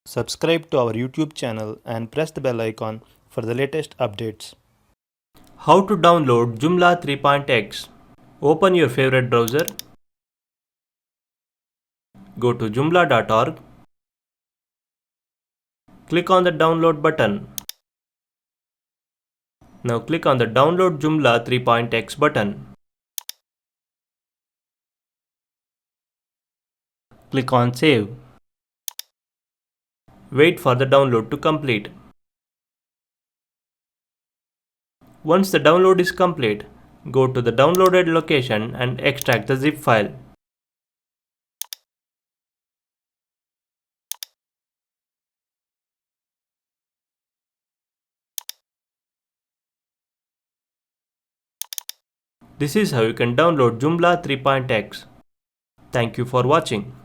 Subscribe to our YouTube channel and press the bell icon for the latest updates. How to download Joomla 3.X. Open your favorite browser. Go to joomla.org. Click on the download button. Now click on the download Joomla 3.X button. Click on save. Wait for the download to complete. Once the download is complete, go to the downloaded location and extract the zip file. This is how you can download Joomla 3.x. Thank you for watching.